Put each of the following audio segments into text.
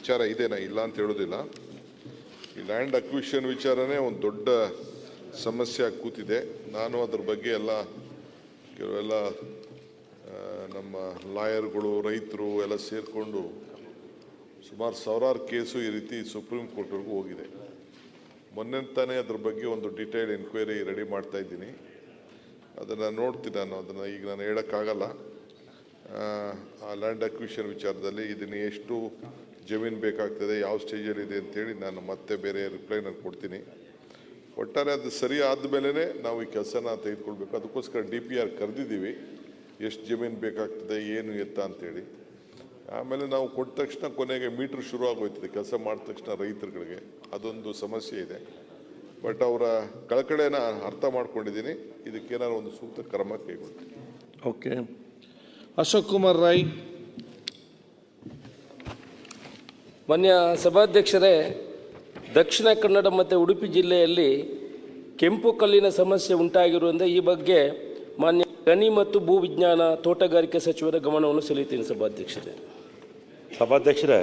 ವಿಚಾರ ಇದೆ, ನಾ ಇಲ್ಲ ಅಂತ ಹೇಳೋದಿಲ್ಲ. ಈ ಲ್ಯಾಂಡ್ ಅಕ್ವಿಷನ್ ವಿಚಾರನೇ ಒಂದು ದೊಡ್ಡ ಸಮಸ್ಯೆ ಆಗಿ ಕೂತಿದೆ. ನಾನು ಅದ್ರ ಬಗ್ಗೆ ಕೆಲವೆಲ್ಲ ನಮ್ಮ ಲಾಯರ್ಗಳು, ರೈತರು ಎಲ್ಲ ಸೇರಿಕೊಂಡು ಸುಮಾರು ಸಾವಿರಾರು ಕೇಸು ಈ ರೀತಿ ಸುಪ್ರೀಂ ಕೋರ್ಟ್ವರೆಗೂ ಹೋಗಿದೆ. ಮೊನ್ನೆ ತಾನೇ ಅದ್ರ ಬಗ್ಗೆ ಒಂದು ಡಿಟೇಲ್ ಎನ್ಕ್ವೈರಿ ರೆಡಿ ಮಾಡ್ತಾ ಇದ್ದೀನಿ. ಅದನ್ನು ನೋಡ್ತೀನಿ. ಅದನ್ನು ಈಗ ನಾನು ಹೇಳೋಕ್ಕಾಗಲ್ಲ. ಆ ಲ್ಯಾಂಡ್ ಅಕ್ವಿಷನ್ ವಿಚಾರದಲ್ಲಿ ಇದನ್ನು ಎಷ್ಟು ಜಮೀನು ಬೇಕಾಗ್ತದೆ, ಯಾವ ಸ್ಟೇಜಲ್ಲಿ ಇದೆ ಅಂತೇಳಿ ನಾನು ಮತ್ತೆ ಬೇರೆ ರಿಪ್ಲೈ ನಾನು ಕೊಡ್ತೀನಿ. ಒಟ್ಟಾರೆ ಅದು ಸರಿ ಆದಮೇಲೆ ನಾವು ಈ ಕೆಲಸನ ತೆಗೆದುಕೊಳ್ಬೇಕು. ಅದಕ್ಕೋಸ್ಕರ DPR ಕರೆದಿದ್ದೀವಿ, ಎಷ್ಟು ಜಮೀನು ಬೇಕಾಗ್ತದೆ, ಏನು ಎತ್ತ ಅಂತೇಳಿ. ಆಮೇಲೆ ನಾವು ಕೊಟ್ಟ ತಕ್ಷಣ ಕೊನೆಗೆ ಮೀಟ್ರ್ ಶುರು ಆಗೋಯ್ತದೆ ಕೆಲಸ ಮಾಡಿದ ತಕ್ಷಣ ರೈತರುಗಳಿಗೆ. ಅದೊಂದು ಸಮಸ್ಯೆ ಇದೆ. ಬಟ್ ಅವರ ಕಳಕಳೆನ ಅರ್ಥ ಮಾಡ್ಕೊಂಡಿದ್ದೀನಿ. ಇದಕ್ಕೇನಾದ್ರು ಒಂದು ಸೂಕ್ತ ಕ್ರಮ ಕೈಗೊಳ್ತೀನಿ. ಓಕೆ. ಅಶೋಕ್ ಕುಮಾರ್ ರೈ. ಮಾನ್ಯ ಸಭಾಧ್ಯಕ್ಷರೇ, ದಕ್ಷಿಣ ಕನ್ನಡ ಮತ್ತು ಉಡುಪಿ ಜಿಲ್ಲೆಯಲ್ಲಿ ಕೆಂಪು ಕಲ್ಲಿನ ಸಮಸ್ಯೆ ಉಂಟಾಗಿರುವುದರಿಂದ ಈ ಬಗ್ಗೆ ಮಾನ್ಯ ಗಣಿ ಮತ್ತು ಭೂ ವಿಜ್ಞಾನ ತೋಟಗಾರಿಕೆ ಸಚಿವರ ಗಮನವನ್ನು ಸೆಳೆಯುತ್ತೀನಿ ಸಭಾಧ್ಯಕ್ಷರೇ. ಸಭಾಧ್ಯಕ್ಷರೇ,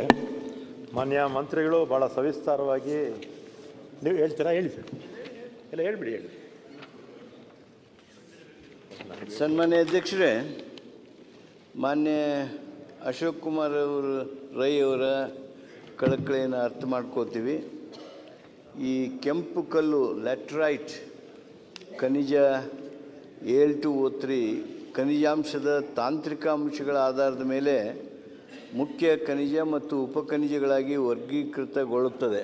ಮಾನ್ಯ ಮಂತ್ರಿಗಳು ಭಾಳ ಸವಿಸ್ತಾರವಾಗಿ ನೀವು ಹೇಳ್ತೀರಾ? ಹೇಳಿ ಸರ್. ಎಲ್ಲ ಹೇಳ್ಬಿಡಿ. ಹೇಳಿ. ಸನ್ಮಾನ್ಯ ಅಧ್ಯಕ್ಷರೇ, ಮಾನ್ಯ ಅಶೋಕ್ ಕುಮಾರ್ ರೈ ಅವರ ಕಳಕಳಿಯನ್ನು ಅರ್ಥ ಮಾಡ್ಕೋತೀವಿ. ಈ ಕೆಂಪು ಕಲ್ಲು ಲ್ಯಾಟ್ರೈಟ್ ಖನಿಜ Al2O3 ಖನಿಜಾಂಶದ ತಾಂತ್ರಿಕ ಅಂಶಗಳ ಆಧಾರದ ಮೇಲೆ ಮುಖ್ಯ ಖನಿಜ ಮತ್ತು ಉಪಖನಿಜಗಳಾಗಿ ವರ್ಗೀಕೃತಗೊಳ್ಳುತ್ತದೆ.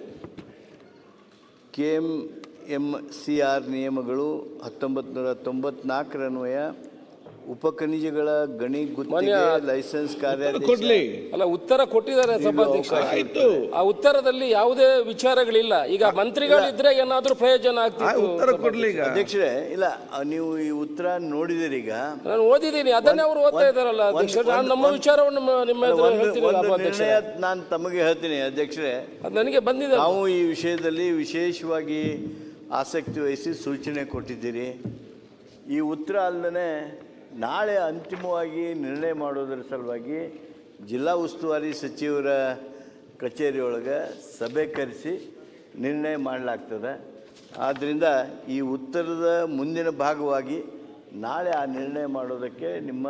KMCR ನಿಯಮಗಳು 1994 ಅನ್ವಯ ಉಪಖನಿಜಗಳ ಗಣಿ ಗುತ್ತಿಗೆ ಲೈಸೆನ್ಸ್ ಕಾರ್ಯಾದೇಶ ಅಲ್ಲ, ಉತ್ತರ ಕೊಟ್ಟಿದ್ದಾರೆ ಸಭಾಧ್ಯಕ್ಷ. ಆ ಉತ್ತರದಲ್ಲಿ ಯಾವುದೇ ವಿಚಾರಗಳಿಲ್ಲ. ಈಗ ಮಂತ್ರಿಗಳಿದ್ರೆ ಏನಾದ್ರೂ ಪ್ರಯೋಜನ ಆಗ್ತಿತ್ತು. ಉತ್ತರ ಕೊಡ್ಲಿ. ಅಧ್ಯಕ್ಷರೇ, ಇಲ್ಲ ನೀವು ಈ ಉತ್ತರ ನೋಡಿದಿರಿ. ಈಗ ನಾನು ಓದಿದ್ದೀನಿ, ಅದನ್ನೇ ಅವರು ಓದ್ತಾ ಇದ್ದಾರಲ್ಲ ಅಧ್ಯಕ್ಷ. ನಾನು ನಮ್ಮ ವಿಚಾರವನ್ನು ನಿಮ್ಮ ನಿರ್ಣಯ ನಾನು ತಮಗೆ ಹೇಳ್ತೀನಿ ಅಧ್ಯಕ್ಷರೇ. ಅದು ನನಗೆ ಬಂದಿದೆ. ನಾವು ಈ ವಿಷಯದಲ್ಲಿ ವಿಶೇಷವಾಗಿ ಆಸಕ್ತಿ ವಹಿಸಿ ಸೂಚನೆ ಕೊಟ್ಟಿದ್ದೀರಿ. ಈ ಉತ್ತರ ಅಲ್ಲದೆ ನಾಳೆ ಅಂತಿಮವಾಗಿ ನಿರ್ಣಯ ಮಾಡೋದರ ಸಲುವಾಗಿ ಜಿಲ್ಲಾ ಉಸ್ತುವಾರಿ ಸಚಿವರ ಕಚೇರಿಯೊಳಗೆ ಸಭೆ ಕರೆಸಿ ನಿರ್ಣಯ ಮಾಡಲಾಗ್ತದೆ. ಆದ್ದರಿಂದ ಈ ಉತ್ತರದ ಮುಂದಿನ ಭಾಗವಾಗಿ ನಾಳೆ ಆ ನಿರ್ಣಯ ಮಾಡೋದಕ್ಕೆ ನಿಮ್ಮ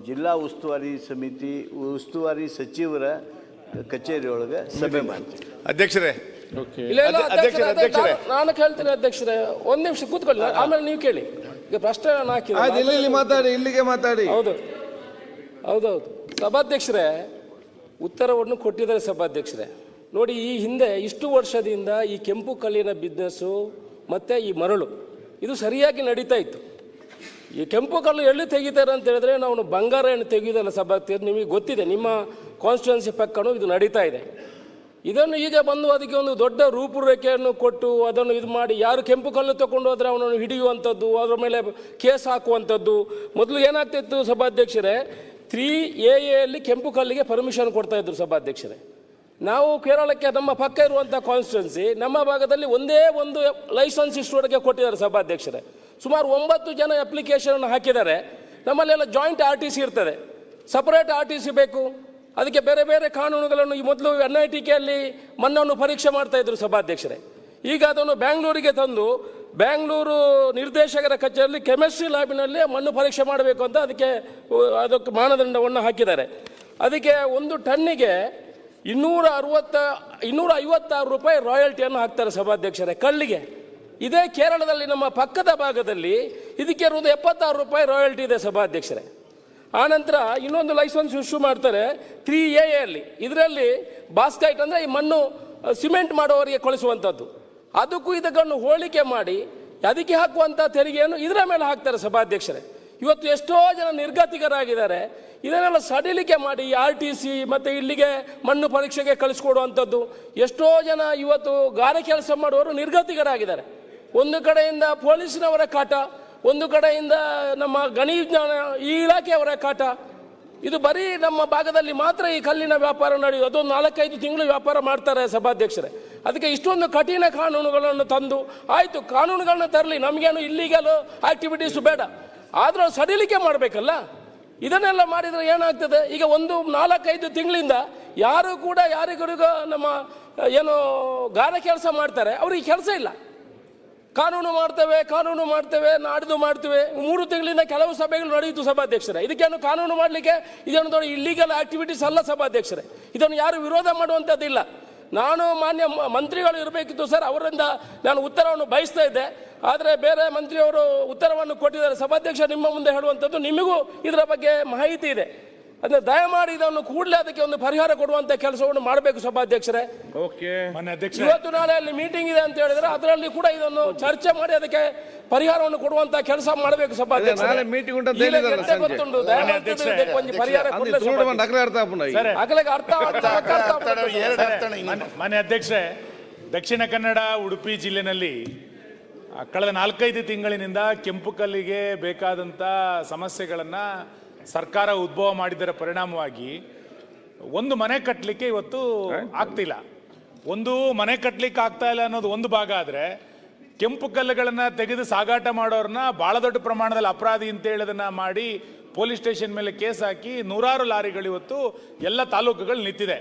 ಜಿಲ್ಲಾ ಉಸ್ತುವಾರಿ ಸಚಿವರ ಕಚೇರಿಯೊಳಗೆ ಸಭೆ ಮಾಡ್ತೀವಿ. ಅಧ್ಯಕ್ಷರೇ, ನಾನು ಕೇಳ್ತೇನೆ ಅಧ್ಯಕ್ಷರೇ. ಒಂದು ನಿಮಿಷ ಕೂತ್ಕೊಳ್ಳಿ, ಆಮೇಲೆ ನೀವು ಕೇಳಿ. ಈಗ ಪ್ರಶ್ನೆ ಮಾತಾಡಿ, ಇಲ್ಲಿಗೆ ಮಾತಾಡಿ. ಹೌದು ಹೌದೌದು ಸಭಾಧ್ಯಕ್ಷರೇ, ಉತ್ತರವನ್ನು ಕೊಟ್ಟಿದ್ದಾರೆ ಸಭಾಧ್ಯಕ್ಷರೇ. ನೋಡಿ, ಈ ಹಿಂದೆ ಇಷ್ಟು ವರ್ಷದಿಂದ ಈ ಕೆಂಪು ಕಲ್ಲಿನ ಬಿಸ್ನೆಸ್ಸು ಮತ್ತು ಈ ಮರಳು ಇದು ಸರಿಯಾಗಿ ನಡೀತಾ ಇತ್ತು. ಈ ಕೆಂಪು ಕಲ್ಲು ಎಲ್ಲಿ ತೆಗಿತಾರೆ ಅಂತ ಹೇಳಿದ್ರೆ ನಾವು ಬಂಗಾರ ಏನು ತೆಗೆಯೋದಲ್ಲ ಸಭಾಧ್ಯಕ್ಷರು, ನಿಮಗೆ ಗೊತ್ತಿದೆ. ನಿಮ್ಮ ಕಾನ್ಸ್ಟಿಟ್ಯೂನ್ಸಿ ಪಕ್ಕನೂ ಇದು ನಡೀತಾ ಇದೆ. ಇದನ್ನು ಈಗ ಬಂದು ಅದಕ್ಕೆ ಒಂದು ದೊಡ್ಡ ರೂಪುರೇಖೆಯನ್ನು ಕೊಟ್ಟು ಅದನ್ನು ಇದು ಮಾಡಿ, ಯಾರು ಕೆಂಪು ಕಲ್ಲು ತಗೊಂಡು ಹೋದರೆ ಅವನನ್ನು ಹಿಡಿಯುವಂಥದ್ದು, ಅದರ ಮೇಲೆ ಕೇಸ್ ಹಾಕುವಂಥದ್ದು. ಮೊದಲು ಏನಾಗ್ತಿತ್ತು ಸಭಾಧ್ಯಕ್ಷರೇ, 3AA ಕೆಂಪು ಕಲ್ಲಿಗೆ ಪರ್ಮಿಷನ್ ಕೊಡ್ತಾ ಇದ್ರು ಸಭಾಧ್ಯಕ್ಷರೇ. ನಾವು ಕೇರಳಕ್ಕೆ ನಮ್ಮ ಪಕ್ಕ ಇರುವಂಥ ಕಾನ್ಸ್ಟಿಟ್ಯೂನ್ಸಿ, ನಮ್ಮ ಭಾಗದಲ್ಲಿ ಒಂದೇ ಒಂದು ಲೈಸೆನ್ಸ್ ಇಷ್ಟುವರೆಗೆ ಕೊಟ್ಟಿದ್ದಾರೆ ಸಭಾಧ್ಯಕ್ಷರೇ. ಸುಮಾರು 9 ಜನ ಅಪ್ಲಿಕೇಶನ್ ಹಾಕಿದ್ದಾರೆ. ನಮ್ಮಲ್ಲೆಲ್ಲ ಜಾಯಿಂಟ್ RTC ಇರ್ತದೆ, ಸಪರೇಟ್ RTC ಬೇಕು. ಅದಕ್ಕೆ ಬೇರೆ ಬೇರೆ ಕಾನೂನುಗಳನ್ನು ಈ ಮೊದಲು NITKಯಲ್ಲಿ ಮಣ್ಣನ್ನು ಪರೀಕ್ಷೆ ಮಾಡ್ತಾ ಇದ್ರು ಸಭಾಧ್ಯಕ್ಷರೇ. ಈಗ ಅದನ್ನು ಬ್ಯಾಂಗ್ಳೂರಿಗೆ ತಂದು ಬ್ಯಾಂಗ್ಳೂರು ನಿರ್ದೇಶಕರ ಕಚೇರಿಯಲ್ಲಿ ಕೆಮಿಸ್ಟ್ರಿ ಲ್ಯಾಬಿನಲ್ಲಿ ಮಣ್ಣು ಪರೀಕ್ಷೆ ಮಾಡಬೇಕು ಅಂತ ಅದಕ್ಕೆ ಮಾನದಂಡವನ್ನು ಹಾಕಿದ್ದಾರೆ. ಅದಕ್ಕೆ 1 ಟನ್ನಿಗೆ 256 ರೂಪಾಯಿ ರಾಯಲ್ಟಿಯನ್ನು ಹಾಕ್ತಾರೆ ಸಭಾಧ್ಯಕ್ಷರೇ ಕಲ್ಲಿಗೆ. ಇದೇ ಕೇರಳದಲ್ಲಿ ನಮ್ಮ ಪಕ್ಕದ ಭಾಗದಲ್ಲಿ ಇದಕ್ಕೆ 76 ರೂಪಾಯಿ ರಾಯಲ್ಟಿ ಇದೆ ಸಭಾಧ್ಯಕ್ಷರೇ. ಆನಂತರ ಇನ್ನೊಂದು ಲೈಸೆನ್ಸ್ ಇಶ್ಯೂ ಮಾಡ್ತಾರೆ 3AA. ಇದರಲ್ಲಿ ಬಾಸ್ಕೈಟ್ ಅಂದರೆ ಈ ಮಣ್ಣು ಸಿಮೆಂಟ್ ಮಾಡುವವರಿಗೆ ಕಳಿಸುವಂಥದ್ದು. ಅದಕ್ಕೂ ಇದನ್ನು ಹೋಲಿಕೆ ಮಾಡಿ ಅದಕ್ಕೆ ಹಾಕುವಂಥ ತೆರಿಗೆಯನ್ನು ಇದರ ಮೇಲೆ ಹಾಕ್ತಾರೆ ಸಭಾಧ್ಯಕ್ಷರೇ. ಇವತ್ತು ಎಷ್ಟೋ ಜನ ನಿರ್ಗತಿಕರಾಗಿದ್ದಾರೆ. ಇದನ್ನೆಲ್ಲ ಸಡಿಲಿಕೆ ಮಾಡಿ RTC ಮತ್ತು ಇಲ್ಲಿಗೆ ಮಣ್ಣು ಪರೀಕ್ಷೆಗೆ ಕಳಿಸ್ಕೊಡುವಂಥದ್ದು. ಎಷ್ಟೋ ಜನ ಇವತ್ತು ಗಾರೆ ಕೆಲಸ ಮಾಡುವವರು ನಿರ್ಗತಿಕರಾಗಿದ್ದಾರೆ. ಒಂದು ಕಡೆಯಿಂದ ಪೊಲೀಸಿನವರ ಕಾಟ, ಒಂದು ಕಡೆಯಿಂದ ನಮ್ಮ ಗಣಿ ವಿಜ್ಞಾನ ಈ ಇಲಾಖೆಯವರ ಕಾಟ. ಇದು ಬರೀ ನಮ್ಮ ಭಾಗದಲ್ಲಿ ಮಾತ್ರ ಈ ಕಲ್ಲಿನ ವ್ಯಾಪಾರ ನಡೆಯುವುದು. ಅದೊಂದು 4-5 ತಿಂಗಳು ವ್ಯಾಪಾರ ಮಾಡ್ತಾರೆ ಸಭಾಧ್ಯಕ್ಷರೇ. ಅದಕ್ಕೆ ಇಷ್ಟೊಂದು ಕಠಿಣ ಕಾನೂನುಗಳನ್ನು ತಂದು ಆಯಿತು, ಕಾನೂನುಗಳನ್ನ ತರಲಿ, ನಮಗೇನು ಇಲ್ಲಿಗಲ್ ಆಕ್ಟಿವಿಟೀಸು ಬೇಡ, ಆದರೂ ಸಡಿಲಿಕೆ ಮಾಡಬೇಕಲ್ಲ. ಇದನ್ನೆಲ್ಲ ಮಾಡಿದರೆ ಏನಾಗ್ತದೆ? ಈಗ 4-5 ತಿಂಗಳಿಂದ ಯಾರು ಕೂಡ ಯಾರಿಗೂ ನಮ್ಮ ಏನು ಗಾರೆ ಕೆಲಸ ಮಾಡ್ತಾರೆ ಅವ್ರಿಗೆ ಕೆಲಸ ಇಲ್ಲ. ಕಾನೂನು ಮಾಡ್ತೇವೆ ನಾಡಿದ್ದು ಮಾಡ್ತೇವೆ. 3 ತಿಂಗಳಿಂದ ಕೆಲವು ಸಭೆಗಳು ನಡೆಯಿತು ಸಭಾಧ್ಯಕ್ಷರೇ. ಇದಕ್ಕೇನು ಕಾನೂನು ಮಾಡಲಿಕ್ಕೆ ಇದನ್ನು ನೋಡಿ ಇಲ್ಲಿಗಲ್ ಆಕ್ಟಿವಿಟೀಸ್ ಅಲ್ಲ ಸಭಾಧ್ಯಕ್ಷರೇ. ಇದನ್ನು ಯಾರು ವಿರೋಧ ಮಾಡುವಂಥದ್ದಿಲ್ಲ. ನಾನು ಮಾನ್ಯ ಮಂತ್ರಿಗಳು ಇರಬೇಕಿತ್ತು ಸರ್, ಅವರಿಂದ ನಾನು ಉತ್ತರವನ್ನು ಬಯಸ್ತಾ ಇದ್ದೆ. ಆದರೆ ಬೇರೆ ಮಂತ್ರಿಯವರು ಉತ್ತರವನ್ನು ಕೊಟ್ಟಿದ್ದಾರೆ. ಸಭಾಧ್ಯಕ್ಷ ನಿಮ್ಮ ಮುಂದೆ ಹೇಳುವಂಥದ್ದು, ನಿಮಗೂ ಇದರ ಬಗ್ಗೆ ಮಾಹಿತಿ ಇದೆ. ಅದನ್ನ ದಯಮಾಡಿ ಇದನ್ನು ಕೂಡಲೇ ಅದಕ್ಕೆ ಒಂದು ಪರಿಹಾರ ಕೊಡುವಂತ ಕೆಲಸವನ್ನು ಮಾಡಬೇಕು ಸಭಾಧ್ಯಕ್ಷರೇ. ಓಕೆ, ಇವತ್ತು ನಾಳೆ ಅಲ್ಲಿ ಮೀಟಿಂಗ್ ಇದೆ ಅಂತ ಹೇಳಿದ್ರೆ ಅದರಲ್ಲಿ ಕೂಡ ಇದನ್ನು ಚರ್ಚೆ ಮಾಡಿ ಅದಕ್ಕೆ ಪರಿಹಾರವನ್ನು ಕೊಡುವಂತ ಕೆಲಸ ಮಾಡಬೇಕು ಸಭಾಧ್ಯಕ್ಷರೇ. ನಾಳೆ ಮೀಟಿಂಗ್ ಉಂಟು ಅಂತ ಹೇಳಿದ್ರಲ್ಲ ಸಂಜೆ. ಗೊತ್ತುಂಟು, ದಯಮಾಡಿ ಇದಕ್ಕೆ ಒಂದು ಪರಿಹಾರ ಕೊಡಲೇ ಮಾನ್ಯ ಅಧ್ಯಕ್ಷರೇ, ದಕ್ಷಿಣ ಕನ್ನಡ ಉಡುಪಿ ಜಿಲ್ಲೆನಲ್ಲಿ ಕಳೆದ 4-5 ತಿಂಗಳಿನಿಂದ ಕೆಂಪು ಕಲ್ಲಿಗೆ ಬೇಕಾದಂಥ ಸಮಸ್ಯೆಗಳನ್ನು ಸರ್ಕಾರ ಉದ್ಭವ ಮಾಡಿದ್ದರ ಪರಿಣಾಮವಾಗಿ ಒಂದು ಮನೆ ಕಟ್ಟಲಿಕ್ಕೆ ಇವತ್ತು ಆಗ್ತಿಲ್ಲ. ಒಂದು ಮನೆ ಕಟ್ಟಲಿಕ್ಕೆ ಆಗ್ತಾ ಇಲ್ಲ ಅನ್ನೋದು ಒಂದು ಭಾಗ ಆದರೆ, ಕೆಂಪು ಕಲ್ಲುಗಳನ್ನು ತೆಗೆದು ಸಾಗಾಟ ಮಾಡೋರನ್ನ ಭಾಳ ದೊಡ್ಡ ಪ್ರಮಾಣದಲ್ಲಿ ಅಪರಾಧಿ ಅಂತ ಹೇಳೋದನ್ನ ಮಾಡಿ ಪೊಲೀಸ್ ಸ್ಟೇಷನ್ ಮೇಲೆ ಕೇಸ್ ಹಾಕಿ 100 ಲಾರಿಗಳು ಇವತ್ತು ಎಲ್ಲ ತಾಲೂಕುಗಳು ನಿಂತಿದೆ.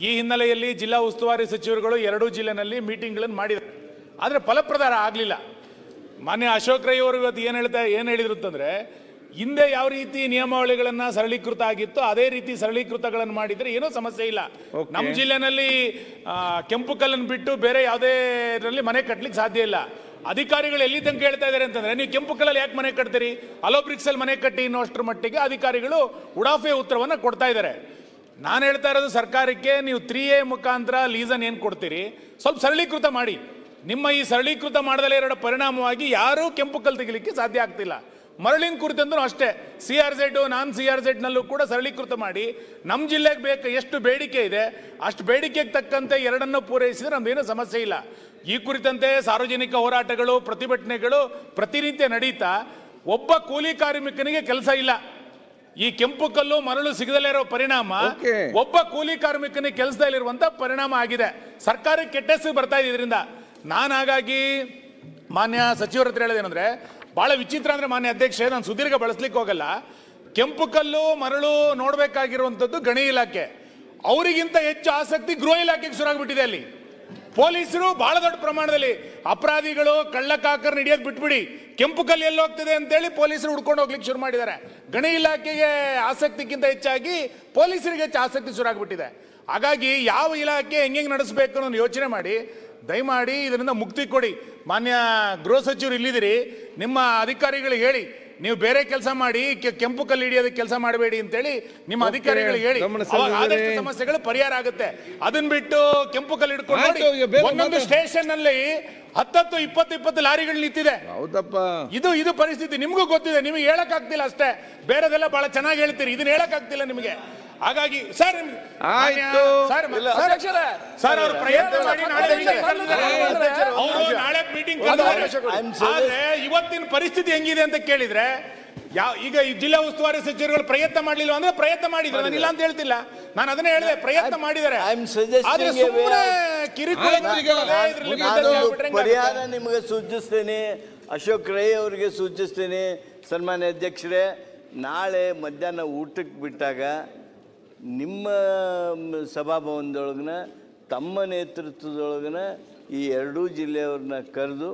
ಈ ಹಿನ್ನೆಲೆಯಲ್ಲಿ ಜಿಲ್ಲಾ ಉಸ್ತುವಾರಿ ಸಚಿವರುಗಳು 2 ಜಿಲ್ಲೆನಲ್ಲಿ ಮೀಟಿಂಗ್ಗಳನ್ನು ಮಾಡಿದ್ದಾರೆ. ಆದರೆ ಫಲಪ್ರದಾರ ಆಗಲಿಲ್ಲ. ಮಾನ್ಯ ಅಶೋಕ್ ರೈ ಅವರು ಇವತ್ತು ಏನು ಹೇಳಿದ್ರು ಅಂತಂದರೆ, ಹಿಂದೆ ಯಾವ ರೀತಿ ನಿಯಮಾವಳಿಗಳನ್ನು ಸರಳೀಕೃತ ಆಗಿತ್ತು ಅದೇ ರೀತಿ ಸರಳೀಕೃತಗಳನ್ನು ಮಾಡಿದರೆ ಏನೂ ಸಮಸ್ಯೆ ಇಲ್ಲ. ನಮ್ಮ ಜಿಲ್ಲೆನಲ್ಲಿ ಕೆಂಪು ಕಲ್ಲನ್ನು ಬಿಟ್ಟು ಬೇರೆ ಯಾವುದೇ ಇದರಲ್ಲಿ ಮನೆ ಕಟ್ಟಲಿಕ್ಕೆ ಸಾಧ್ಯ ಇಲ್ಲ. ಅಧಿಕಾರಿಗಳು ಎಲ್ಲಿ ತನಕ ಹೇಳ್ತಾ ಇದ್ದಾರೆ ಅಂತಂದರೆ, ನೀವು ಕೆಂಪು ಕಲ್ಲಲ್ಲಿ ಯಾಕೆ ಮನೆ ಕಟ್ತೀರಿ, ಅಲೋಬ್ರಿಕ್ಸಲ್ಲಿ ಮನೆ ಕಟ್ಟಿ ಅನ್ನೋಷ್ಟರ ಮಟ್ಟಿಗೆ ಅಧಿಕಾರಿಗಳು ಉಡಾಫೆ ಉತ್ತರವನ್ನು ಕೊಡ್ತಾ ಇದ್ದಾರೆ. ನಾನು ಹೇಳ್ತಾ ಇರೋದು ಸರ್ಕಾರಕ್ಕೆ, ನೀವು 3A ಮುಖಾಂತರ ಲೀಸನ್ ಏನು ಕೊಡ್ತೀರಿ ಸ್ವಲ್ಪ ಸರಳೀಕೃತ ಮಾಡಿ. ನಿಮ್ಮ ಈ ಸರಳೀಕೃತ ಮಾಡದಲ್ಲೇ ಇರೋ ಪರಿಣಾಮವಾಗಿ ಯಾರೂ ಕೆಂಪು ಕಲ್ಲು ತೆಗಿಲಿಕ್ಕೆ ಸಾಧ್ಯ ಆಗ್ತಿಲ್ಲ. ಮರಳಿನ ಕುರಿತಂದ್ರೂ ಅಷ್ಟೇ, CRZ ನಾನ್ CRZ ನಲ್ಲೂ ಕೂಡ ಸರಳೀಕೃತ ಮಾಡಿ ನಮ್ಮ ಜಿಲ್ಲೆಗೆ ಎಷ್ಟು ಬೇಡಿಕೆ ಇದೆ ಅಷ್ಟು ಬೇಡಿಕೆಗೆ ತಕ್ಕಂತೆ ಎರಡನ್ನೂ ಪೂರೈಸಿದ್ರೆ ನಮ್ದೇನೂ ಸಮಸ್ಯೆ ಇಲ್ಲ. ಈ ಕುರಿತಂತೆ ಸಾರ್ವಜನಿಕ ಹೋರಾಟಗಳು, ಪ್ರತಿಭಟನೆಗಳು ಪ್ರತಿನಿತ್ಯ ನಡೀತಾ ಒಬ್ಬ ಕೂಲಿ ಕಾರ್ಮಿಕನಿಗೆ ಕೆಲಸ ಇಲ್ಲ. ಈ ಕೆಂಪು ಕಲ್ಲು ಮರಳು ಸಿಗದಲ್ಲೇ ಇರೋ ಪರಿಣಾಮ ಒಬ್ಬ ಕೂಲಿ ಕಾರ್ಮಿಕನಿಗೆ ಕೆಲಸದಲ್ಲಿರುವಂತ ಪರಿಣಾಮ ಆಗಿದೆ. ಸರ್ಕಾರಕ್ಕೆ ಕೆಟ್ಟ ಹೆಸರು ಬರ್ತಾ ಇದೆ ಇದರಿಂದ. ನಾನು ಹಾಗಾಗಿ ಮಾನ್ಯ ಸಚಿವರ ಹತ್ರ ಹೇಳೋದೇನಂದ್ರೆ, ಬಹಳ ವಿಚಿತ್ರ ಅಂದ್ರೆ ಮಾನ್ಯ ಅಧ್ಯಕ್ಷೆ, ನಾನು ಸುದೀರ್ಘ ಬಳಸ್ಲಿಕ್ಕೆ ಹೋಗಲ್ಲ. ಕೆಂಪು ಕಲ್ಲು ಮರಳು ನೋಡ್ಬೇಕಾಗಿರುವಂತದ್ದು ಗಣಿ ಇಲಾಖೆ, ಅವರಿಗಿಂತ ಹೆಚ್ಚು ಆಸಕ್ತಿ ಗೃಹ ಇಲಾಖೆಗೆ ಶುರುವಾಗ್ಬಿಟ್ಟಿದೆ. ಅಲ್ಲಿ ಪೊಲೀಸರು ಬಹಳ ದೊಡ್ಡ ಪ್ರಮಾಣದಲ್ಲಿ ಅಪರಾಧಿಗಳು ಕಳ್ಳಕಾಕರ್ ಹಿಡಿಯೋದು ಬಿಟ್ಬಿಡಿ, ಕೆಂಪು ಕಲ್ಲು ಎಲ್ಲಿ ಹೋಗ್ತಿದೆ ಅಂತೇಳಿ ಪೊಲೀಸರು ಹುಡ್ಕೊಂಡು ಹೋಗ್ಲಿಕ್ಕೆ ಶುರು ಮಾಡಿದ್ದಾರೆ. ಗಣಿ ಇಲಾಖೆಗೆ ಆಸಕ್ತಿಗಿಂತ ಹೆಚ್ಚಾಗಿ ಪೊಲೀಸರಿಗೆ ಹೆಚ್ಚು ಆಸಕ್ತಿ ಶುರುವಾಗ್ಬಿಟ್ಟಿದೆ. ಹಾಗಾಗಿ ಯಾವ ಇಲಾಖೆ ಹೆಂಗೆ ನಡೆಸಬೇಕು ಅನ್ನೋ ಯೋಚನೆ ಮಾಡಿ ದಯಮಾಡಿ ಇದರಿಂದ ಮುಕ್ತಿ ಕೊಡಿ. ಮಾನ್ಯ ಗೃಹ ಸಚಿವರು ಇಲ್ಲಿದ್ದೀರಿ, ನಿಮ್ಮ ಅಧಿಕಾರಿಗಳಿಗೆ ಹೇಳಿ ನೀವು ಬೇರೆ ಕೆಲಸ ಮಾಡಿ, ಕೆಂಪು ಕಲ್ಲು ಹಿಡಿಯೋದಕ್ಕೆ ಕೆಲಸ ಮಾಡಬೇಡಿ ಅಂತೇಳಿ ನಿಮ್ಮ ಅಧಿಕಾರಿಗಳಿಗೆ ಹೇಳಿ, ಆದಷ್ಟು ಸಮಸ್ಯೆಗಳು ಪರಿಹಾರ ಆಗುತ್ತೆ. ಅದನ್ನ ಬಿಟ್ಟು ಕೆಂಪು ಕಲ್ಲು ಹಿಡ್ಕೊಂಡು ನೋಡಿ, ಒಂದೊಂದು ಸ್ಟೇಷನ್ ನಲ್ಲಿ 10-20 ಲಾರಿಗಳು ನಿಂತಿದೆ. ಇದು ಪರಿಸ್ಥಿತಿ ನಿಮ್ಗೂ ಗೊತ್ತಿದೆ, ನಿಮಗೆ ಹೇಳಕ್ ಆಗ್ತಿಲ್ಲ ಅಷ್ಟೇ, ಬೇರೆದೆಲ್ಲ ಬಹಳ ಚೆನ್ನಾಗಿ ಹೇಳ್ತೀರಿ, ಇದನ್ನ ಹೇಳಕ್ ಆಗ್ತಿಲ್ಲ ನಿಮಗೆ. ಹಾಗಾಗಿ ಸರ್ ಅವರು ಪ್ರಯತ್ನ ಮಾಡಿ ನಾಳೆ ಮೀಟಿಂಗ್ ಆದ್ರೆ ಇವತ್ತಿನ ಪರಿಸ್ಥಿತಿ ಹೆಂಗಿದೆ ಅಂತ ಕೇಳಿದ್ರೆ, ಈಗ ಜಿಲ್ಲಾ ಉಸ್ತುವಾರಿ ಸಚಿವರುಗಳು ಪ್ರಯತ್ನ ಮಾಡ್ಲಿಲ್ಲ ಅಂದ್ರೆ ಪ್ರಯತ್ನ ಮಾಡಿದ್ರು, ನಾನು ಇಲ್ಲ ಅಂತ ಹೇಳ್ತಿಲ್ಲ, ನಾನು ಅದನ್ನೇ ಹೇಳಿದೆ, ಪ್ರಯತ್ನ ಮಾಡಿದ್ದಾರೆ. ಪರಿಹಾರ ನಿಮಗೆ ಸೂಚಿಸ್ತೇನೆ, ಅಶೋಕ್ ರೈ ಅವರಿಗೆ ಸೂಚಿಸ್ತೇನೆ. ಸನ್ಮಾನ್ಯ ಅಧ್ಯಕ್ಷರೇ, ನಾಳೆ ಮಧ್ಯಾಹ್ನ ಊಟಕ್ಕೆ ಬಿಟ್ಟಾಗ ನಿಮ್ಮ ಸಭಾಭವನದೊಳಗನ ತಮ್ಮ ನೇತೃತ್ವದೊಳಗನ ಈ 2 ಜಿಲ್ಲೆಯವ್ರನ್ನ ಕರೆದು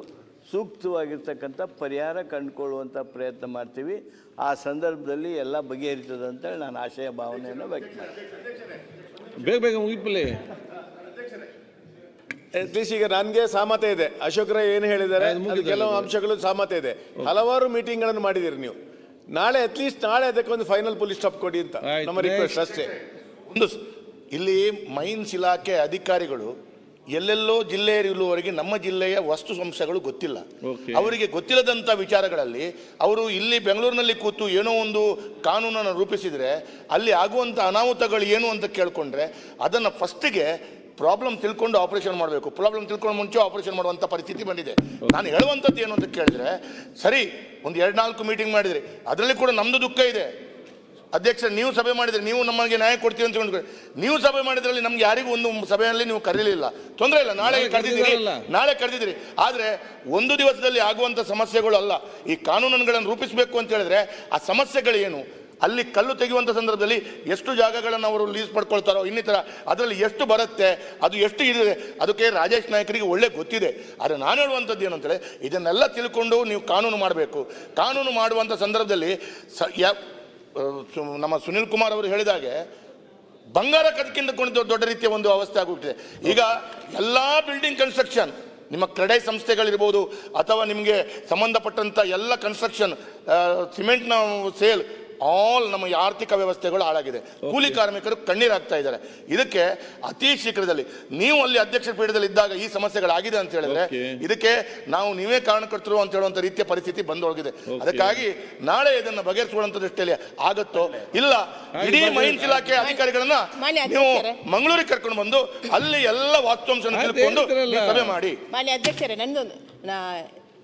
ಸೂಕ್ತವಾಗಿರ್ತಕ್ಕಂಥ ಪರಿಹಾರ ಕಂಡುಕೊಳ್ಳುವಂಥ ಪ್ರಯತ್ನ ಮಾಡ್ತೀವಿ. ಆ ಸಂದರ್ಭದಲ್ಲಿ ಎಲ್ಲ ಬಗೆಹರಿತದೆ ಅಂತೇಳಿ ನಾನು ಆಶಯ ಭಾವನೆಯನ್ನು ವ್ಯಕ್ತ ಮಾಡ್ತೀನಿ. ಬೇಗ ಮುಗಿಪಲ್ಲಿ ಅಟ್ಲೀಸ್ಟ್ ಈಗ ನನಗೆ ಸಹಮತ ಇದೆ, ಅಶೋಕ್ ರೈ ಏನು ಹೇಳಿದ್ದಾರೆ ಕೆಲವು ಅಂಶಗಳು ಸಹಮತ ಇದೆ. ಹಲವಾರು ಮೀಟಿಂಗ್ಗಳನ್ನು ಮಾಡಿದ್ದೀರಿ ನೀವು. ನಾಳೆ ಅಟ್ಲೀಸ್ಟ್ ನಾಳೆ ಅದಕ್ಕೊಂದು ಫೈನಲ್ ಪೊಲೀಸ್ ಸ್ಟಾಪ್ ಕೊಡಿ ಅಂತ ನಮ್ಮ ರಿಕ್ವೆಸ್ಟ್ ಅಷ್ಟೇ. ಇಲ್ಲಿ ಮೈನ್ಸ್ ಇಲಾಖೆ ಅಧಿಕಾರಿಗಳು ಎಲ್ಲೆಲ್ಲೋ ಜಿಲ್ಲೆ ಇರುವವರೆಗೆ ನಮ್ಮ ಜಿಲ್ಲೆಯ ವಸ್ತು ಸಂಸ್ಥೆಗಳು ಗೊತ್ತಿಲ್ಲ. ಅವರಿಗೆ ಗೊತ್ತಿಲ್ಲದಂಥ ವಿಚಾರಗಳಲ್ಲಿ ಅವರು ಇಲ್ಲಿ ಬೆಂಗಳೂರಿನಲ್ಲಿ ಕೂತು ಏನೋ ಒಂದು ಕಾನೂನನ್ನು ರೂಪಿಸಿದರೆ ಅಲ್ಲಿ ಆಗುವಂಥ ಅನಾಹುತಗಳು ಏನು ಅಂತ ಕೇಳಿಕೊಂಡ್ರೆ ಅದನ್ನು ಫಸ್ಟಿಗೆ ಪ್ರಾಬ್ಲಮ್ ತಿಳ್ಕೊಂಡು ಆಪರೇಷನ್ ಮಾಡಬೇಕು. ಪ್ರಾಬ್ಲಮ್ ತಿಳ್ಕೊಂಡು ಮುಂಚೆ ಆಪರೇಷನ್ ಮಾಡುವಂಥ ಪರಿಸ್ಥಿತಿ ಬಂದಿದೆ. ನಾನು ಹೇಳುವಂಥದ್ದು ಏನು ಅಂತ ಕೇಳಿದ್ರೆ, ಸರಿ ಒಂದು 2-4 ಮೀಟಿಂಗ್ ಮಾಡಿದ್ರಿ, ಅದರಲ್ಲಿ ಕೂಡ ನಮ್ಮದು ದುಃಖ ಇದೆ. ಅಧ್ಯಕ್ಷ, ನೀವು ಸಭೆ ಮಾಡಿದ್ರಿ, ನೀವು ನಮಗೆ ನ್ಯಾಯ ಕೊಡ್ತೀವಿ ಅಂತ ನೀವು ಸಭೆ ಮಾಡಿದ್ರಲ್ಲಿ ನಮ್ಗೆ ಯಾರಿಗೂ ಒಂದು ಸಭೆಯಲ್ಲಿ ನೀವು ಕರೀಲಿಲ್ಲ, ತೊಂದರೆ ಇಲ್ಲ, ನಾಳೆ ಕರೆದಿದ್ದೀರಿ. ಆದರೆ ಒಂದು ದಿವಸದಲ್ಲಿ ಆಗುವಂಥ ಸಮಸ್ಯೆಗಳು ಅಲ್ಲ. ಈ ಕಾನೂನುಗಳನ್ನು ರೂಪಿಸಬೇಕು ಅಂತ ಹೇಳಿದ್ರೆ ಆ ಸಮಸ್ಯೆಗಳು ಏನು, ಅಲ್ಲಿ ಕಲ್ಲು ತೆಗೆಯುವಂಥ ಸಂದರ್ಭದಲ್ಲಿ ಎಷ್ಟು ಜಾಗಗಳನ್ನು ಅವರು ಲೀಸ್ ಪಡ್ಕೊಳ್ತಾರೋ ಇನ್ನಿತರ ಅದರಲ್ಲಿ ಎಷ್ಟು ಬರುತ್ತೆ, ಅದು ಎಷ್ಟು ಇದೆ, ಅದಕ್ಕೆ ರಾಜೇಶ್ ನಾಯ್ಕರಿಗೆ ಒಳ್ಳೆ ಗೊತ್ತಿದೆ. ಆದರೆ ನಾನು ಹೇಳುವಂಥದ್ದು ಏನಂತೇಳಿ ಇದನ್ನೆಲ್ಲ ತಿಳ್ಕೊಂಡು ನೀವು ಕಾನೂನು ಮಾಡಬೇಕು. ಕಾನೂನು ಮಾಡುವಂಥ ಸಂದರ್ಭದಲ್ಲಿ ನಮ್ಮ ಸುನಿಲ್ ಕುಮಾರ್ ಅವರು ಹೇಳಿದಾಗೆ ಬಂಗಾರ ಕದ್ಕಿಂತ ದೊಡ್ಡ ರೀತಿಯ ಒಂದು ಅವಸ್ಥೆ ಆಗಿಬಿಟ್ಟಿದೆ. ಈಗ ಎಲ್ಲ ಬಿಲ್ಡಿಂಗ್ ಕನ್ಸ್ಟ್ರಕ್ಷನ್ ನಿಮ್ಮ ಕ್ರೆಡೈ ಸಂಸ್ಥೆಗಳಿರ್ಬೋದು ಅಥವಾ ನಿಮಗೆ ಸಂಬಂಧಪಟ್ಟಂಥ ಎಲ್ಲ ಕನ್ಸ್ಟ್ರಕ್ಷನ್ ಸಿಮೆಂಟ್ನ ಸೇಲ್ ಆಲ್ ನಮ್ಮ ಆರ್ಥಿಕ ವ್ಯವಸ್ಥೆಗಳು ಹಾಳಾಗಿದೆ. ಕೂಲಿ ಕಾರ್ಮಿಕರು ಕಣ್ಣೀರಾಗ್ತಾ ಇದ್ದಾರೆ. ಇದಕ್ಕೆ ಅತಿ ಶೀಘ್ರದಲ್ಲಿ ನೀವು ಅಲ್ಲಿ ಅಧ್ಯಕ್ಷ ಪೀಠದಲ್ಲಿ ಇದ್ದಾಗ ಈ ಸಮಸ್ಯೆಗಳಾಗಿದೆ ಅಂತ ಹೇಳಿದ್ರೆ ಇದಕ್ಕೆ ನಾವು ನೀವೇ ಕಾರಣಕರ್ತರು ಅಂತ ಹೇಳುವಂಥ ರೀತಿಯ ಪರಿಸ್ಥಿತಿ ಬಂದೊಳಗಿದೆ. ಅದಕ್ಕಾಗಿ ನಾಳೆ ಇದನ್ನು ಬಗೆಹರಿಸುವಂಥ ದೃಷ್ಟಿಯಲ್ಲಿ ಆಗತ್ತೋ ಇಲ್ಲ ಇಡೀ ಮೈನ್ಸ್ ಇಲಾಖೆ ಅಧಿಕಾರಿಗಳನ್ನ ನೀವು ಮಂಗಳೂರಿಗೆ ಕರ್ಕೊಂಡು ಬಂದು ಅಲ್ಲಿ ಎಲ್ಲ ವಾಸ್ತವಾಂಶವನ್ನು ತಿಳ್ಕೊಂಡು ಸಭೆ ಮಾಡಿ. ಮಾನ್ಯ ಅಧ್ಯಕ್ಷರೇ, ನನ್ನೊಂದು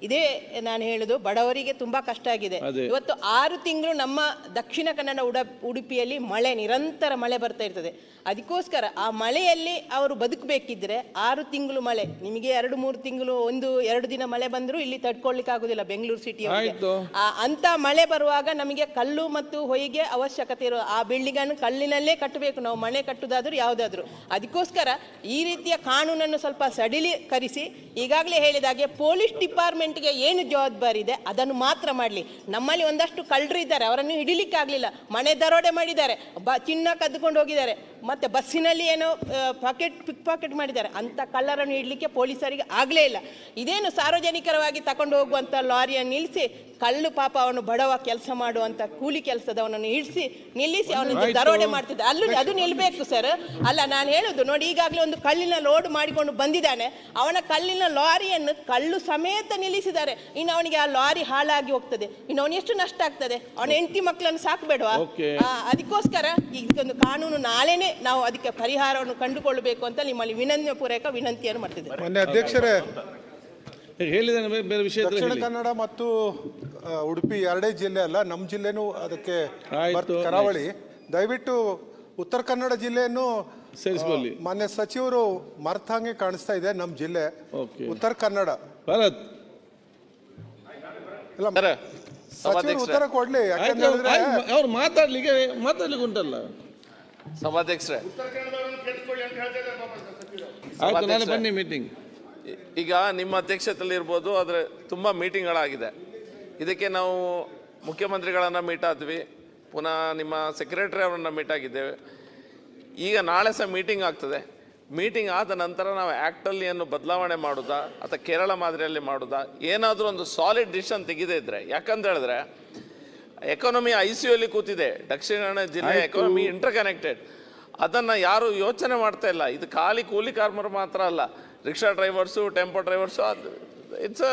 ಇದೇ ನಾನು ಹೇಳುದು, ಬಡವರಿಗೆ ತುಂಬಾ ಕಷ್ಟ ಆಗಿದೆ. ಇವತ್ತು 6 ತಿಂಗಳು ನಮ್ಮ ದಕ್ಷಿಣ ಕನ್ನಡ ಉಡುಪಿಯಲ್ಲಿ ನಿರಂತರ ಮಳೆ ಬರ್ತಾ ಇರ್ತದೆ. ಅದಕ್ಕೋಸ್ಕರ ಆ ಮಳೆಯಲ್ಲಿ ಅವರು ಬದುಕಬೇಕಿದ್ರೆ 6 ತಿಂಗಳು ಮಳೆ, ನಿಮಗೆ 2-3 ತಿಂಗಳು 1-2 ದಿನ ಮಳೆ ಬಂದರೂ ಇಲ್ಲಿ ತಡ್ಕೊಳ್ಲಿಕ್ಕೆ ಆಗುದಿಲ್ಲ ಬೆಂಗಳೂರು ಸಿಟಿ. ಅಂತ ಮಳೆ ಬರುವಾಗ ನಮಗೆ ಕಲ್ಲು ಮತ್ತು ಹೊಯ್ಗೆ ಅವಶ್ಯಕತೆ ಇರುವ ಆ ಬಿಲ್ಡಿಂಗ್ ಅನ್ನು ಕಲ್ಲಿನಲ್ಲೇ ಕಟ್ಟಬೇಕು ನಾವು, ಮನೆ ಕಟ್ಟುದಾದ್ರೂ ಯಾವುದಾದ್ರೂ. ಅದಕ್ಕೋಸ್ಕರ ಈ ರೀತಿಯ ಕಾನೂನನ್ನು ಸ್ವಲ್ಪ ಸಡಿಲೀಕರಿಸಿ, ಈಗಾಗಲೇ ಹೇಳಿದಾಗೆ ಪೊಲೀಸ್ ಡಿಪಾರ್ಟ್ಮೆಂಟ್ಗೆ ಏನು ಜವಾಬ್ದಾರಿ ಇದೆ ಅದನ್ನು ಮಾತ್ರ ಮಾಡಲಿ. ನಮ್ಮಲ್ಲಿ ಒಂದಷ್ಟು ಕಳ್ಳರು ಇದ್ದಾರೆ, ಅವರನ್ನು ಹಿಡಿಲಿಕ್ಕೆ ಆಗಲಿಲ್ಲ, ಮನೆ ದರೋಡೆ ಮಾಡಿದ್ದಾರೆ, ಚಿನ್ನ ಕದ್ದುಕೊಂಡು ಹೋಗಿದ್ದಾರೆ, ಮತ್ತೆ ಬಸ್ಸಿನಲ್ಲಿ ಏನೋ ಪಿಕ್ ಪಾಕೆಟ್ ಮಾಡಿದ್ದಾರೆ. ಅಂತ ಕಳ್ಳರನ್ನು ಹಿಡಲಿಕ್ಕೆ ಪೊಲೀಸರಿಗೆ ಆಗಲೇ ಇಲ್ಲ. ಇದೇನು ಸಾರ್ವಜನಿಕರವಾಗಿ ತಗೊಂಡು ಹೋಗುವಂಥ ಲಾರಿಯನ್ನು ನಿಲ್ಲಿಸಿ ಕಳ್ಳು ಪಾಪ ಅವನು ಬಡವ ಕೆಲಸ ಮಾಡುವಂಥ ಕೂಲಿ ಕೆಲಸದವನನ್ನು ನಿಲ್ಲಿಸಿ ಅವನು ದರೋಡೆ ಮಾಡ್ತಿದ್ದ, ಅದು ನಿಲ್ಲಬೇಕು ಸರ್. ಅಲ್ಲ, ನಾನು ಹೇಳುದು ನೋಡಿ, ಈಗಾಗಲೇ ಒಂದು ಕಳ್ಳಿನ ಲೋಡ್ ಮಾಡಿಕೊಂಡು ಬಂದಿದ್ದಾನೆ, ಅವನ ಕಳ್ಳಿನ ಲಾರಿಯನ್ನು ಕಳ್ಳು ಸಮೇತ ನಿಲ್ಲಿಸಿದ್ದಾರೆ. ಇನ್ನು ಅವನಿಗೆ ಆ ಲಾರಿ ಹಾಳಾಗಿ ಹೋಗ್ತದೆ, ಇನ್ನು ಅವನು ಎಷ್ಟು ನಷ್ಟ ಆಗ್ತದೆ, ಅವನ ಹೆಂಡತಿ ಮಕ್ಕಳನ್ನು ಸಾಕಬೇಡವಾ? ಅದಕ್ಕೋಸ್ಕರ ಇದೊಂದು ಕಾನೂನು ನಾಳೆನೇ ನಾವು ಅದಕ್ಕೆ ಪರಿಹಾರವನ್ನು ಕಂಡುಕೊಳ್ಳಬೇಕು ಅಂತ ನಿಮ್ಮಲ್ಲಿ ವಿನಂತಿಪೂರ್ವಕ ವಿನಂತಿಯನ್ನು ಮಾಡ್ತಿದ್ದೇವೆ. ಮಾನ್ಯ ಅಧ್ಯಕ್ಷರೇ, ಹೇಳಿದ ಬೇರೆ ವಿಷಯ ದಕ್ಷಿಣ ಕನ್ನಡ ಮತ್ತು ಉಡುಪಿ ಎರಡೇ ಜಿಲ್ಲೆ ಅಲ್ಲ, ನಮ್ಮ ಜಿಲ್ಲೆನೂ ಅದಕ್ಕೆ ಕರಾವಳಿ. ದಯವಿಟ್ಟು ಉತ್ತರ ಕನ್ನಡ ಜಿಲ್ಲೆಯನ್ನು ಸೇರಿಸಿಕೊಳ್ಳಿ. ಮಾನ್ಯ ಸಚಿವರು ಮರ್ತಂಗೆ ಕಾಣಿಸ್ತಾ ಇದೆ ನಮ್ಮ ಜಿಲ್ಲೆ ಉತ್ತರ ಕನ್ನಡ. ಸಚಿವರು ಉತ್ತರ ಕೊಡ್ಲಿ, ಯಾಕಂದ್ರೆ ಅವ್ರು ಮಾತಾಡ್ಲಿಕ್ಕೆ ಉಂಟಲ್ಲ. ಸಭಾಧ್ಯಕ್ಷರೇ, ಬನ್ನಿ ಮೀಟಿಂಗ್. ಈಗ ನಿಮ್ಮ ಅಧ್ಯಕ್ಷತೆಯಲ್ಲಿ ಇರ್ಬೋದು, ಆದರೆ ತುಂಬ ಮೀಟಿಂಗ್ಗಳಾಗಿದೆ. ಇದಕ್ಕೆ ನಾವು ಮುಖ್ಯಮಂತ್ರಿಗಳನ್ನು ಮೀಟ್ ಆದ್ವಿ, ಪುನಃ ನಿಮ್ಮ ಸೆಕ್ರೆಟರಿ ಅವರನ್ನು ಮೀಟ್ ಆಗಿದ್ದೇವೆ. ಈಗ ನಾಳೆ ಸಹ ಮೀಟಿಂಗ್ ಆಗ್ತದೆ. ಮೀಟಿಂಗ್ ಆದ ನಂತರ ನಾವು ಆ್ಯಕ್ಟಲ್ಲಿ ಏನು ಬದಲಾವಣೆ ಮಾಡೋದಾ ಅಥವಾ ಕೇರಳ ಮಾದರಿಯಲ್ಲಿ ಮಾಡೋದಾ, ಏನಾದರೂ ಒಂದು ಸಾಲಿಡ್ ಡಿಸಿಷನ್ ತೆಗೆದೇ ಇದ್ದರೆ, ಯಾಕಂತ ಹೇಳಿದ್ರೆ ಎಕಾನಮಿ ICU ಅಲ್ಲಿ ಕೂತಿದೆ. ದಕ್ಷಿಣ ಕನ್ನಡ ಜಿಲ್ಲೆ ಎಕಾನಮಿ ಇಂಟರ್ ಕನೆಕ್ಟೆಡ್. ಅದನ್ನು ಯಾರು ಯೋಚನೆ ಮಾಡ್ತಾ ಇಲ್ಲ. ಇದು ಖಾಲಿ ಕೂಲಿ ಕಾರ್ಮಿಕರು ಮಾತ್ರ ಅಲ್ಲ, ರಿಕ್ಷಾ ಡ್ರೈವರ್ಸು, ಟೆಂಪೋ ಡ್ರೈವರ್ಸು, ಅದು ಇಟ್ಸ್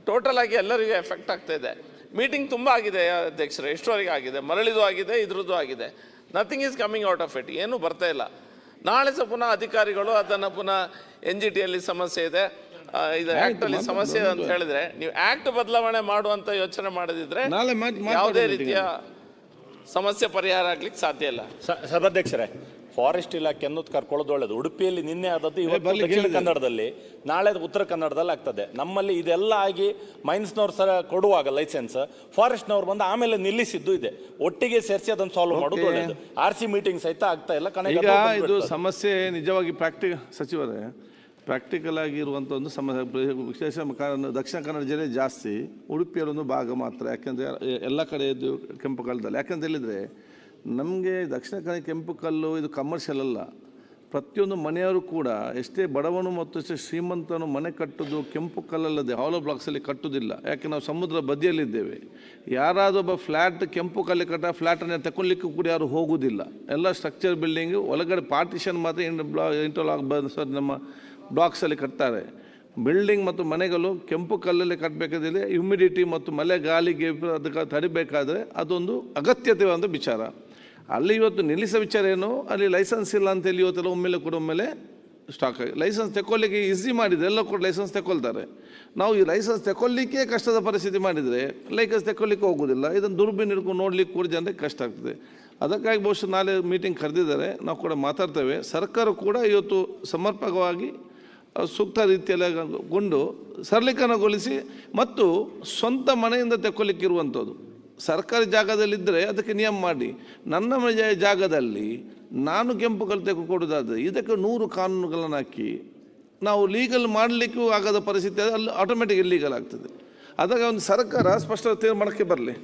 ಟೋಟಲ್ ಆಗಿ ಎಲ್ಲರಿಗೂ ಎಫೆಕ್ಟ್ ಆಗ್ತಾ ಇದೆ. ಮೀಟಿಂಗ್ ತುಂಬ ಆಗಿದೆ ಅಧ್ಯಕ್ಷರೇ, ಎಷ್ಟುವರೆಗೆ ಆಗಿದೆ, ಮರಳಿದು ಆಗಿದೆ, ಇದ್ರದ್ದು ಆಗಿದೆ. Nothing is coming out of it, ಏನೂ ಬರ್ತಾ ಇಲ್ಲ. ನಾಳೆ ಸಹ ಪುನಃ ಅಧಿಕಾರಿಗಳು ಅದನ್ನು ಪುನಃ NGTಯಲ್ಲಿ ಸಮಸ್ಯೆ ಇದೆ, ಇದು ಆ್ಯಕ್ಟಲ್ಲಿ ಸಮಸ್ಯೆ ಇದೆ ಅಂತ ಹೇಳಿದ್ರೆ, ನೀವು ಆ್ಯಕ್ಟ್ ಬದಲಾವಣೆ ಮಾಡುವಂಥ ಯೋಚನೆ ಮಾಡದಿದ್ರೆ ಯಾವುದೇ ರೀತಿಯ ಸಮಸ್ಯೆ ಪರಿಹಾರ ಆಗ್ಲಿಕ್ಕೆ ಸಾಧ್ಯ ಇಲ್ಲ. ಸಭಾಧ್ಯಕ್ಷರೇ, ಫಾರೆಸ್ಟ್ ಇಲಾಖೆ ಅನ್ನೋದು ಕರ್ಕೊಳ್ಳೋದು ಒಳ್ಳೇದು. ಉಡುಪಿಯಲ್ಲಿ ನಿನ್ನೆ ಆದದ್ದು ಇವತ್ತು ದಕ್ಷಿಣ ಕನ್ನಡದಲ್ಲಿ, ನಾಳೆ ಉತ್ತರ ಕನ್ನಡದಲ್ಲಿ ಆಗ್ತದೆ. ನಮ್ಮಲ್ಲಿ ಇದೆಲ್ಲ ಆಗಿ ಮೈನ್ಸ್ನವ್ರು ಸಹ ಕೊಡುವಾಗ ಲೈಸೆನ್ಸ್ ಫಾರೆಸ್ಟ್ನವ್ರು ಬಂದು ಆಮೇಲೆ ನಿಲ್ಲಿಸಿದ್ದು ಇದೆ. ಒಟ್ಟಿಗೆ ಸೇರಿಸಿ ಅದನ್ನು ಸಾಲ್ವ್ ಮಾಡೋದು ಒಳ್ಳೇದು. RC ಮೀಟಿಂಗ್ ಸಹಿತ ಆಗ್ತಾ ಇಲ್ಲ. ಈಗ ಇದು ಸಮಸ್ಯೆ ನಿಜವಾಗಿ ಸಚಿವರೇ ಪ್ರಾಕ್ಟಿಕಲ್ ಆಗಿ ಇರುವಂಥ ಒಂದು ಸಮಸ್ಯೆ. ವಿಶೇಷ ದಕ್ಷಿಣ ಕನ್ನಡ ಜಿಲ್ಲೆ ಜಾಸ್ತಿ, ಉಡುಪಿಯಲ್ಲೊಂದು ಭಾಗ ಮಾತ್ರ. ಯಾಕೆಂದರೆ ಎಲ್ಲ ಕಡೆ ಇದು ಕೆಂಪು ಕಲ್ಲದಲ್ಲಿ. ಯಾಕೆಂತ ಹೇಳಿದರೆ ನಮಗೆ ದಕ್ಷಿಣ ಕನ್ನಡ ಕೆಂಪು ಕಲ್ಲು ಇದು ಕಮರ್ಷಿಯಲ್ ಅಲ್ಲ. ಪ್ರತಿಯೊಂದು ಮನೆಯವರು ಕೂಡ ಎಷ್ಟೇ ಬಡವನು ಮತ್ತು ಎಷ್ಟೇ ಶ್ರೀಮಂತನು ಮನೆ ಕಟ್ಟೋದು ಕೆಂಪು ಕಲ್ಲಲ್ಲದೆ ಹಾಲೋ ಬ್ಲಾಕ್ಸಲ್ಲಿ ಕಟ್ಟೋದಿಲ್ಲ. ಯಾಕೆ ನಾವು ಸಮುದ್ರ ಬದಿಯಲ್ಲಿದ್ದೇವೆ. ಯಾರಾದೊಬ್ಬ ಫ್ಲ್ಯಾಟ್ ಕೆಂಪು ಕಲ್ಲಿ ಫ್ಲ್ಯಾಟನ್ನು ತಗೊಳ್ಲಿಕ್ಕೂ ಕೂಡ ಯಾರು ಹೋಗುವುದಿಲ್ಲ. ಎಲ್ಲ ಸ್ಟ್ರಕ್ಚರ್ ಬಿಲ್ಡಿಂಗು ಒಳಗಡೆ ಪಾರ್ಟಿಷನ್ ಮಾತ್ರ ಇಂಟರ್ಲಾಕ್ ನಮ್ಮ ಬ್ಲಾಕ್ಸಲ್ಲಿ ಕಟ್ತಾರೆ. ಬಿಲ್ಡಿಂಗ್ ಮತ್ತು ಮನೆಗಳು ಕೆಂಪು ಕಲ್ಲಲ್ಲಿ ಕಟ್ಟಬೇಕಾದ್ರೆ ಹ್ಯುಮಿಡಿಟಿ ಮತ್ತು ಮಳೆ ಗಾಳಿಗೆ ಅದಕ್ಕೆ ತಡಿಬೇಕಾದ್ರೆ ಅದೊಂದು ಅಗತ್ಯತೆಯಾದ ವಿಚಾರ. ಅಲ್ಲಿ ಇವತ್ತು ನಿಲ್ಲಿಸೋ ವಿಚಾರ ಏನು, ಅಲ್ಲಿ ಲೈಸೆನ್ಸ್ ಇಲ್ಲ ಅಂತೇಳಿ ಇವತ್ತೆಲ್ಲ ಒಮ್ಮೆಲೆ ಸ್ಟಾಕ್ ಆಗಿ ಲೈಸೆನ್ಸ್ ತಗೊಳ್ಳಿಕ್ಕೆ ಈಸಿ ಮಾಡಿದರೆ ಎಲ್ಲ ಕೂಡ ಲೈಸೆನ್ಸ್ ತಗೊಳ್ತಾರೆ. ನಾವು ಈ ಲೈಸೆನ್ಸ್ ತಗೊಳ್ಳಿಕ್ಕೆ ಕಷ್ಟದ ಪರಿಸ್ಥಿತಿ ಮಾಡಿದರೆ ಲೈಸೆನ್ಸ್ ತಗೊಳ್ಳಿಕ್ಕೆ ಹೋಗೋದಿಲ್ಲ. ಇದನ್ನು ದುರ್ಬಿನ್ ಹಿಡ್ಕೊಂಡು ನೋಡ್ಲಿಕ್ಕೆ ಕೂಡ ಜನರಿಗೆ ಕಷ್ಟ ಆಗ್ತದೆ. ಅದಕ್ಕಾಗಿ ಬಹುಶಃ ನಾಳೆ ಮೀಟಿಂಗ್ ಕರೆದಿದ್ದಾರೆ, ನಾವು ಕೂಡ ಮಾತಾಡ್ತೇವೆ. ಸರ್ಕಾರ ಕೂಡ ಇವತ್ತು ಸಮರ್ಪಕವಾಗಿ ಸೂಕ್ತ ರೀತಿಯಲ್ಲಿ ಗೊಂಡು ಸರಳೀಕರಣಗೊಳಿಸಿ ಮತ್ತು ಸ್ವಂತ ಮನೆಯಿಂದ ತಗೊಳ್ಳಿಕ್ಕಿರುವಂಥದ್ದು ಸರ್ಕಾರಿ ಜಾಗದಲ್ಲಿದ್ದರೆ ಅದಕ್ಕೆ ನಿಯಮ ಮಾಡಿ. ನನ್ನ ಜಾಗದಲ್ಲಿ ನಾನು ಕೆಂಪು ಕಲ್ಲು ತೆಗೆದು ಕೊಡೋದಾದರೆ ಇದಕ್ಕೆ 100 ಕಾನೂನುಗಳನ್ನು ಹಾಕಿ ನಾವು ಲೀಗಲ್ ಮಾಡಲಿಕ್ಕೂ ಆಗದ ಪರಿಸ್ಥಿತಿ ಅಲ್ಲಿ ಆಟೋಮೆಟಿಕ್ ಇಲ್ಲೀಗಲ್ ಆಗ್ತದೆ. ಅದಕ್ಕೆ ಒಂದು ಸರ್ಕಾರ ಸ್ಪಷ್ಟ ತೀರ್ಮಾನಕ್ಕೆ ಬರಲಿ.